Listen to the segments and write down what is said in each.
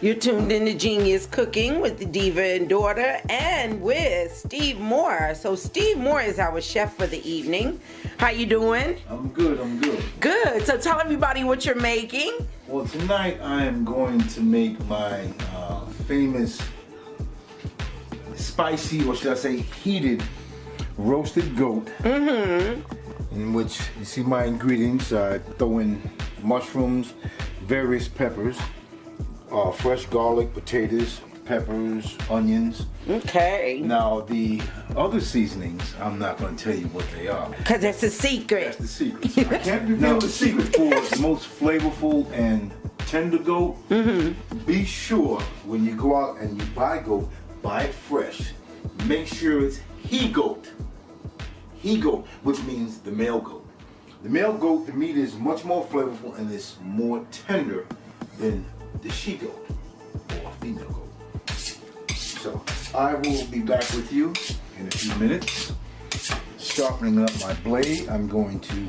You're tuned in to Genius Cooking with the Diva and Daughter and with Steve Moore. So Steve Moore is our chef for the evening. How you doing? I'm good. Good. So tell everybody what you're making. Well, tonight I am going to make my famous spicy, or should I say heated, roasted goat. In which you see my ingredients. I throw in mushrooms, various peppers, fresh garlic, potatoes, peppers, onions. Okay. Now the other seasonings, I'm not going to tell you what they are. Because that's a secret. That's the secret. So I can't reveal the secret for the most flavorful and tender goat. Be sure when you go out and you buy goat, buy it fresh. Make sure it's he-goat. He-goat, which means the male goat. The male goat, the meat is much more flavorful and is more tender than the she-goat or female goat. So I will be back with you in a few minutes. Sharpening up my blade, I'm going to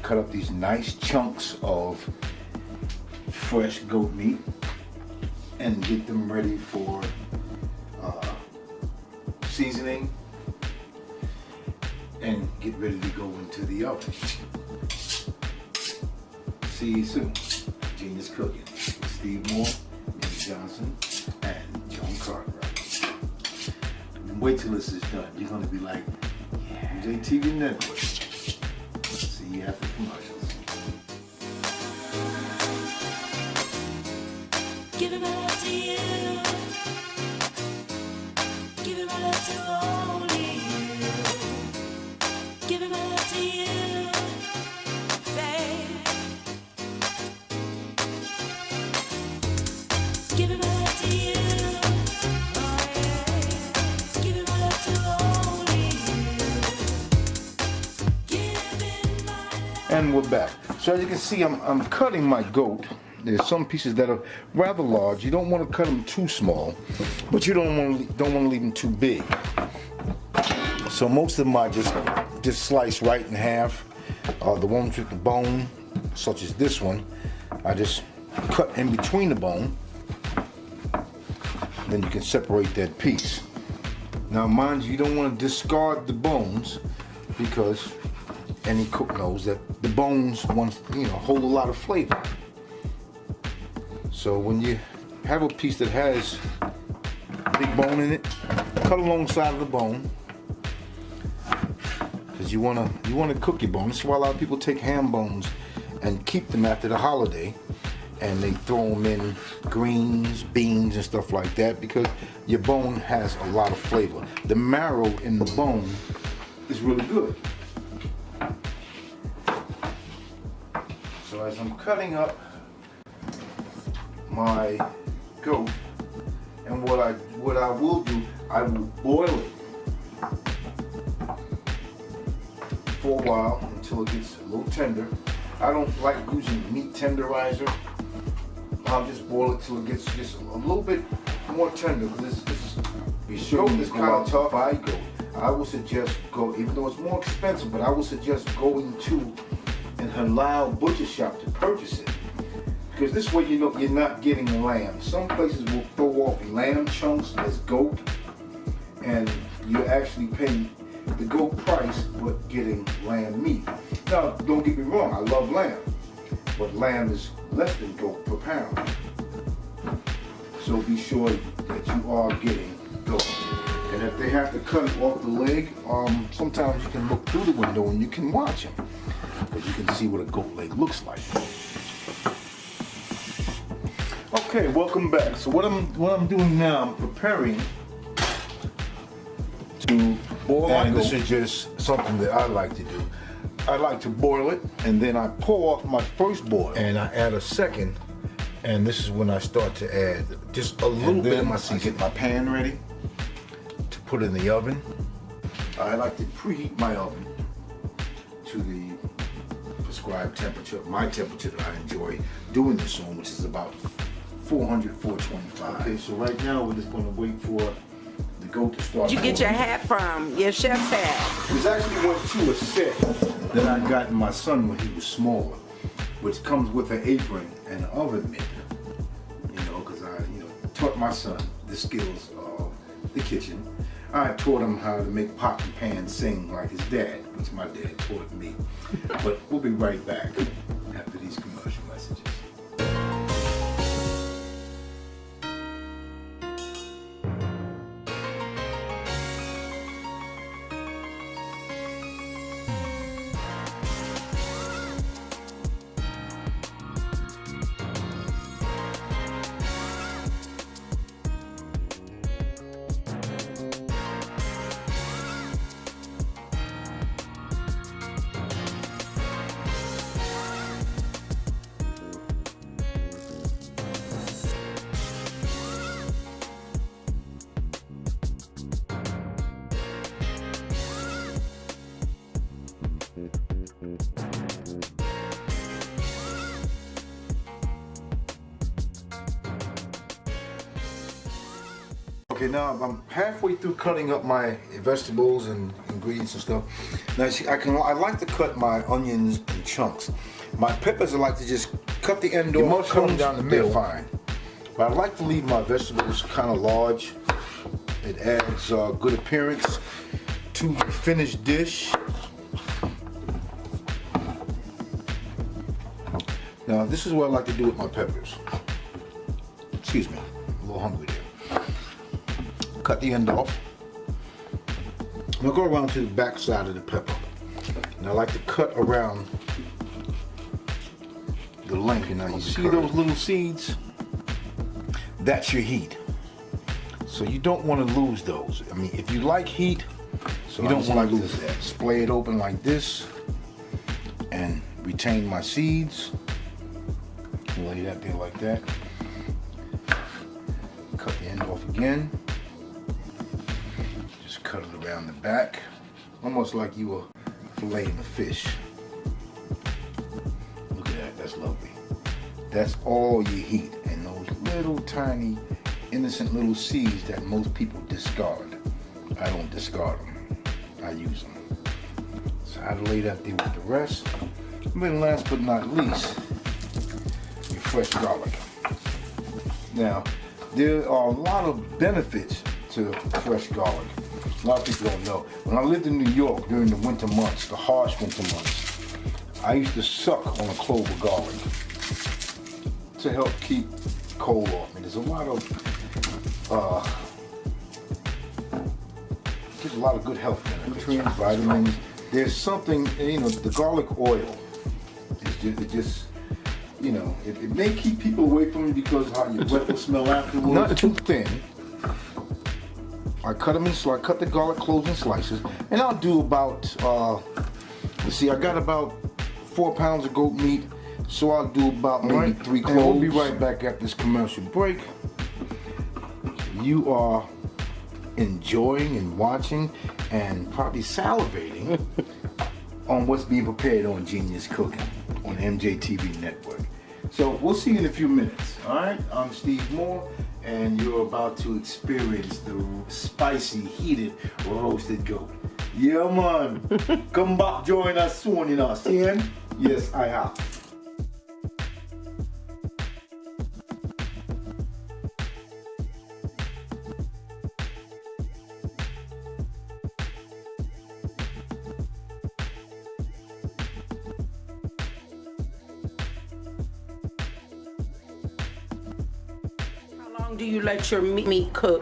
cut up these nice chunks of fresh goat meat and get them ready for seasoning and get ready to go into the oven. See you soon. Genius Cooking. Steve Moore, Minnie Johnson, and John Cartwright. Wait till this is done. You're gonna be like, yeah, Mjtv Network. See you after commercials. Give it all to you. Give it all to only you. Give it all to you, babe. Give it all to you. Oh yeah. Give it all to only you. Give my life. And we're back. So as you can see, I'm cutting my goat. There's some pieces that are rather large. You don't want to cut them too small, but you don't want to leave them too big. So most of them I just slice right in half. The ones with the bone, such as this one, I just cut in between the bone. Then you can separate that piece. Now mind you, you don't want to discard the bones, because any cook knows that the bones hold a lot of flavor. So when you have a piece that has a big bone in it, cut alongside of the bone, because you wanna cook your bone. That's why a lot of people take ham bones and keep them after the holiday, and they throw them in greens, beans, and stuff like that, because your bone has a lot of flavor. The marrow in the bone is really good. So as I'm cutting up my goat, and what I will do, I will boil it for a while until it gets a little tender. I don't like using meat tenderizer. I'll just boil it till it gets just a little bit more tender, because this goat is kind of tough. I go. I will suggest even though it's more expensive, but I will suggest going to an halal butcher shop to purchase it. Because this way you know you're not getting lamb. Some places will throw off lamb chunks as goat, and you're actually paying the goat price but getting lamb meat. Now, don't get me wrong, I love lamb, but lamb is less than goat per pound. So be sure that you are getting goat. And if they have to cut it off the leg, sometimes you can look through the window and you can watch them, because you can see what a goat leg looks like. Okay, welcome back. So what I'm doing now, I'm preparing to boil my goat. This is just something that I like to do. I like to boil it, and then I pour off my first boil, and I add a second, and this is when I start to add just a little bit of my seasoning. I get my pan ready to put in the oven. I like to preheat my oven to the prescribed temperature, my temperature that I enjoy doing this on, which is about 400, 425. Okay, so right now we're just going to wait for the goat to start. Where'd you get your hat from? Your chef's hat? This actually went to a set that I got my son when he was smaller, which comes with an apron and an oven mitt. You know, taught my son the skills of the kitchen. I taught him how to make pot and pan sing like his dad, which my dad taught me. But we'll be right back after these commercial messages. Okay, now I'm halfway through cutting up my vegetables and ingredients and stuff. Now, see, I like to cut my onions in chunks. My peppers, I like to just cut the end off, cut them down the middle. Fine. But I like to leave my vegetables kind of large. It adds good appearance to the finished dish. Now, this is what I like to do with my peppers. Excuse me, I'm a little hungry there. Cut the end off. I'm gonna go around to the back side of the pepper. And I like to cut around the length. Now you see those little seeds? That's your heat. So you don't want to lose those. I mean, if you like heat, so you don't want to lose that. Splay it open like this and retain my seeds. Lay that there like that. Cut the end off again. Cut it around the back, almost like you were filleting a fish. Look at that, that's lovely. That's all you heat, and those little tiny, innocent little seeds that most people discard. I don't discard them, I use them. So I lay that there with the rest. And then last but not least, your fresh garlic. Now, there are a lot of benefits to fresh garlic. A lot of people don't know. When I lived in New York during the winter months, the harsh winter months, I used to suck on a clove of garlic to help keep cold off me. There's a lot of gives a lot of good health benefits, vitamins. There's something, you know, the garlic oil is it may keep people away from you because how your breath will smell afterwards. Not too thin. I cut them in slices. I cut the garlic cloves in slices, and I'll do about. Let's see, I got about 4 pounds of goat meat, so I'll do about maybe 3 cloves. And we'll be right back after this commercial break. You are enjoying and watching, and probably salivating on what's being prepared on Genius Cooking on Mjtv Network. So we'll see you in a few minutes. All right, I'm Steve Moore. And you're about to experience the spicy, heated, roasted goat. Yeah, man. Come back, join us soon, you know. See him? Yes, I have. Do you let your meat cook?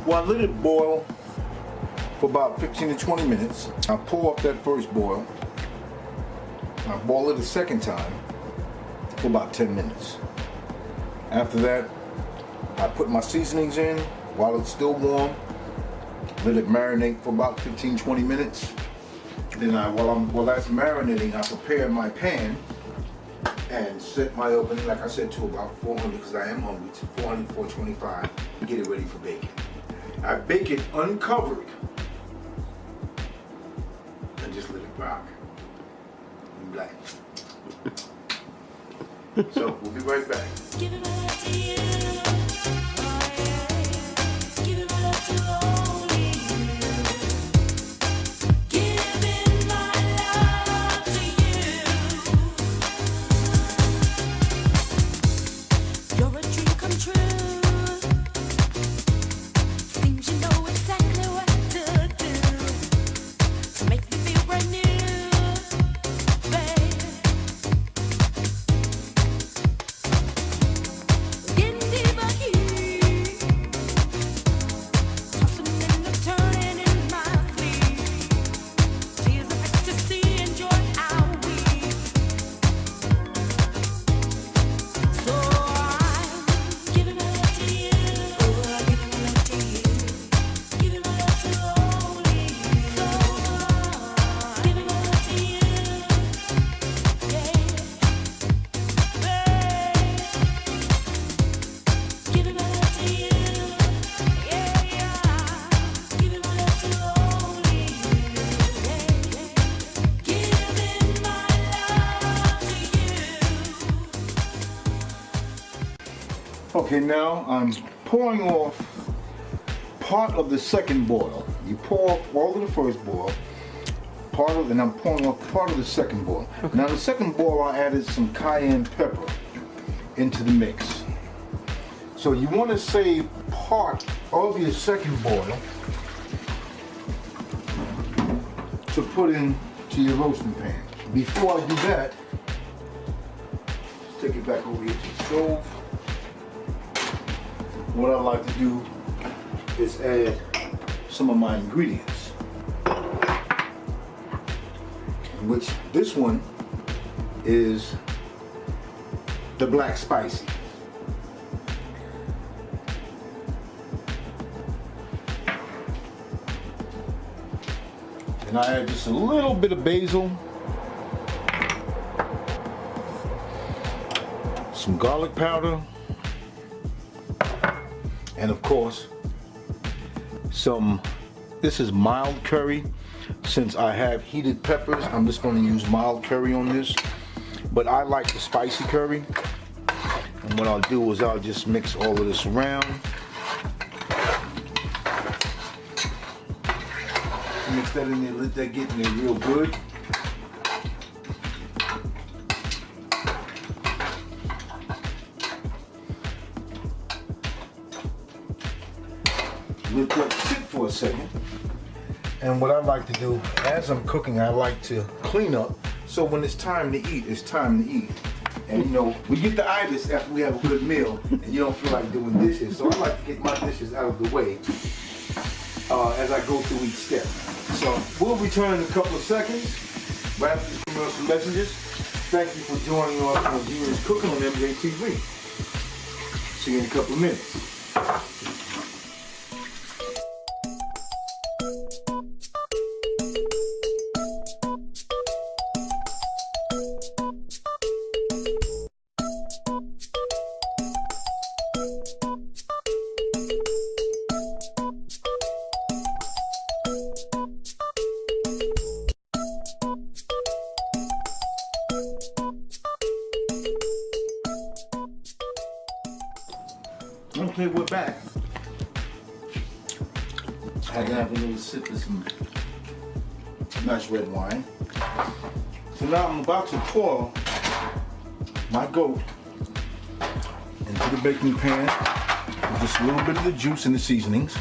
Well, I let it boil for about 15 to 20 minutes. I pull off that first boil. I boil it a second time for about 10 minutes. After that, I put my seasonings in while it's still warm. Let it marinate for about 15-20 minutes. Then while that's marinating, I prepare my pan and set my oven, like I said, to about 400 because I am hungry, to 400, 425, and get it ready for baking. I bake it uncovered and just let it rock. And black. So we'll be right back. Give it all to you. Oh, yeah. Give it all to only you. Giving my love to you. You're a dream come true. Okay, now I'm pouring off part of the second boil. You pour off all of the first boil, and I'm pouring off part of the second boil. Okay. Now the second boil, I added some cayenne pepper into the mix. So you want to save part of your second boil to put into your roasting pan. Before I do that, let's take it back over here to the stove. What I like to do is add some of my ingredients, which this one is the black spicy. And I add just a little bit of basil, some garlic powder, and of course this is mild curry. Since I have heated peppers, I'm just going to use mild curry on this, but I like the spicy curry. And what I'll do is I'll just mix all of this around. Mix that in there, let that get in there real good. Let that sit for a second. And what I like to do, as I'm cooking, I like to clean up. So when it's time to eat, it's time to eat. And you know, we get the itis after we have a good meal, and you don't feel like doing dishes. So I like to get my dishes out of the way as I go through each step. So we'll return in a couple of seconds, right after these commercial messages. Thank you for joining us on Junior's Cooking on Mjtv. See you in a couple of minutes. Okay, we're back. I had to have a little sip of some nice red wine. So now I'm about to pour my goat into the baking pan with just a little bit of the juice and the seasonings.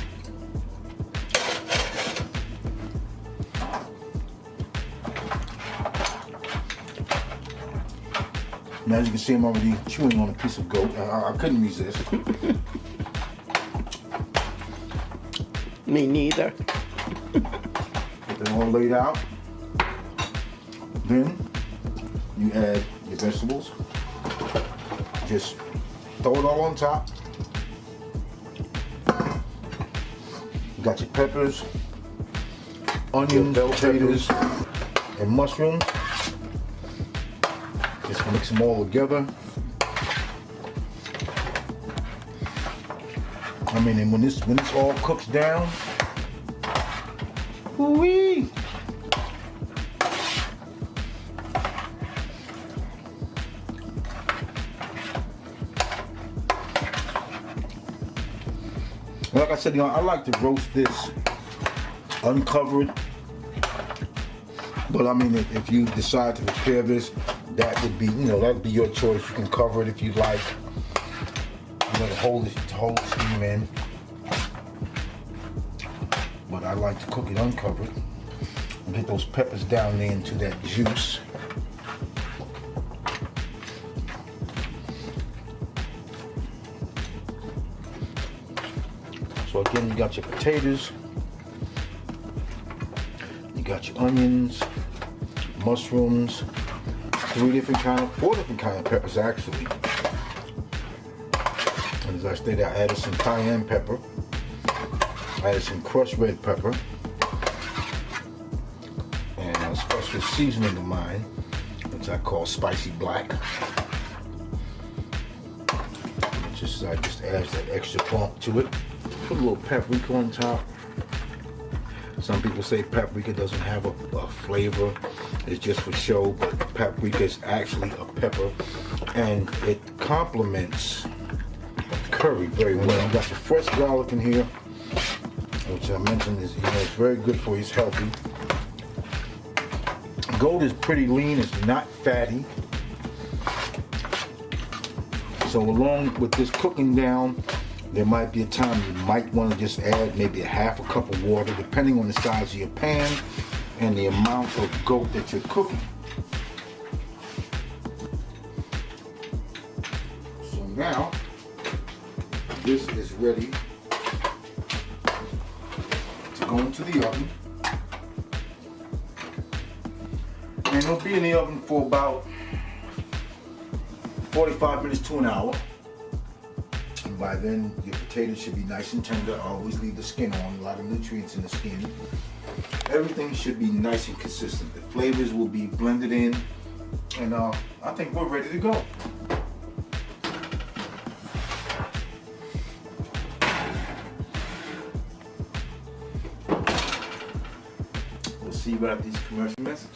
Now, as you can see, I'm already chewing on a piece of goat. I couldn't resist. Me neither. Get them all laid out. Then you add your vegetables. Just throw it all on top. You got your peppers, onions, potatoes, and mushrooms. Just mix them all together. I mean, and when this all cooks down, woo-wee. Like I said, you know, I like to roast this uncovered. But I mean, if you decide to prepare this, that would be, you know, that would be your choice. You can cover it if you'd like. You know, to hold the steam in. But I like to cook it uncovered and get those peppers down there into that juice. So again, you got your potatoes, you got your onions, mushrooms, four different kind of peppers actually. And as I stated, I added some cayenne pepper, I added some crushed red pepper, and a special seasoning of mine, which I call spicy black. I just adds that extra pump to it. Put a little paprika on top. Some people say paprika doesn't have a flavor. It's just for show, but paprika is actually a pepper, and it complements curry very well. You got your fresh garlic in here, which I mentioned is, it's very good for you. It's healthy. Goat is pretty lean. It's not fatty. So along with this cooking down, there might be a time you might want to just add maybe a half a cup of water, depending on the size of your pan and the amount of goat that you're cooking. So now, this is ready to go into the oven. And it'll be in the oven for about 45 minutes to an hour. And by then, your potatoes should be nice and tender. Always leave the skin on, a lot of nutrients in the skin. Everything should be nice and consistent. The flavors will be blended in. And I think we're ready to go. We'll see you after these commercial messages.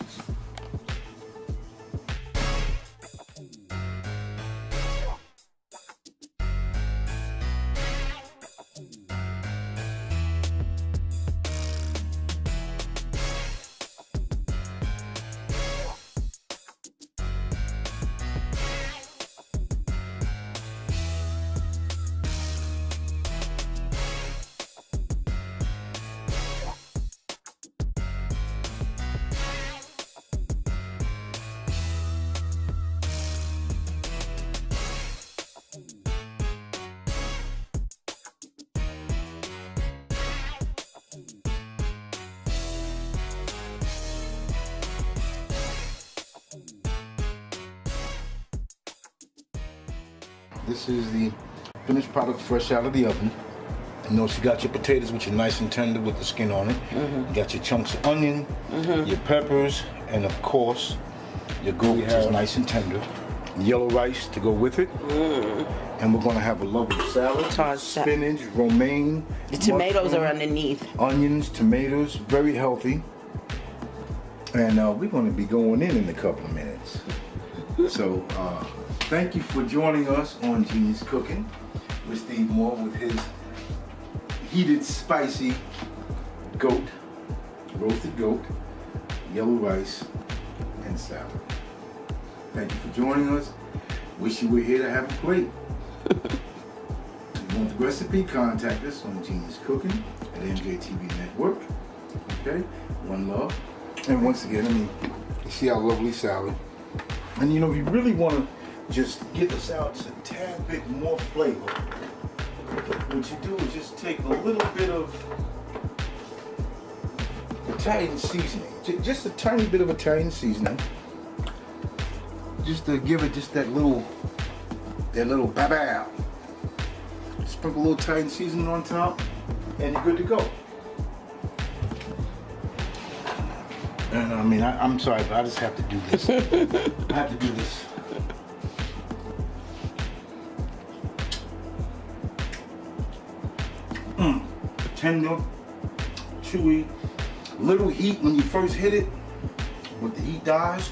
This is the finished product fresh out of the oven. You notice you got your potatoes, which are nice and tender with the skin on it. You got your chunks of onion, your peppers, and of course, your goat, which is nice and tender. Yellow rice to go with it. And we're gonna have a lovely salad. Spinach, romaine. The tomatoes are underneath. Onions, tomatoes, very healthy. And we're gonna be going in a couple of minutes. So, thank you for joining us on Genius Cooking with Steve Moore with his heated, spicy goat, roasted goat, yellow rice, and salad. Thank you for joining us. Wish you were here to have a plate. If you want the recipe, contact us on Genius Cooking at Mjtv Network. Okay, one love. And once again, you see our lovely salad. And if you really want to just get the salad just a tad bit more flavor, what you do is just take a little bit of Italian seasoning, just a tiny bit of Italian seasoning, just to give it just that little babao. Sprinkle a little Italian seasoning on top, and you're good to go. And I'm sorry, but I just have to do this. I have to do this. Tender, chewy, little heat when you first hit it, but the heat dies.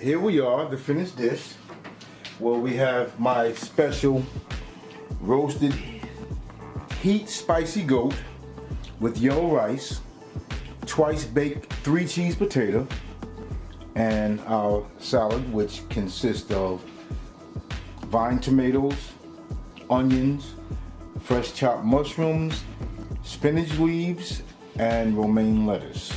here we are, the finished dish. Well, we have my special roasted heat spicy goat with yellow rice, twice baked 3-cheese potato, and our salad, which consists of vine tomatoes, onions, fresh chopped mushrooms, spinach leaves, and romaine lettuce.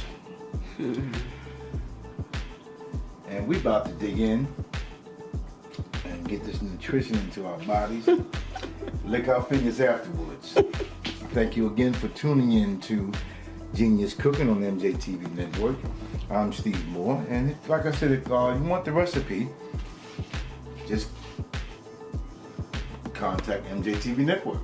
And we about to dig in and get this nutrition into our bodies. Lick our fingers afterwards. Thank you again for tuning in to Genius Cooking on Mjtv Network. I'm Steve Moore, and like I said, if you want the recipe, just contact MJTV Network.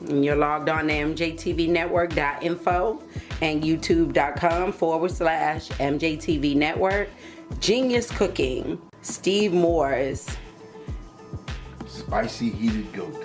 And you're logged on to mjtvnetwork.info and youtube.com/MJTV Network. Genius Cooking, Steve Moore's Spicy heated goat.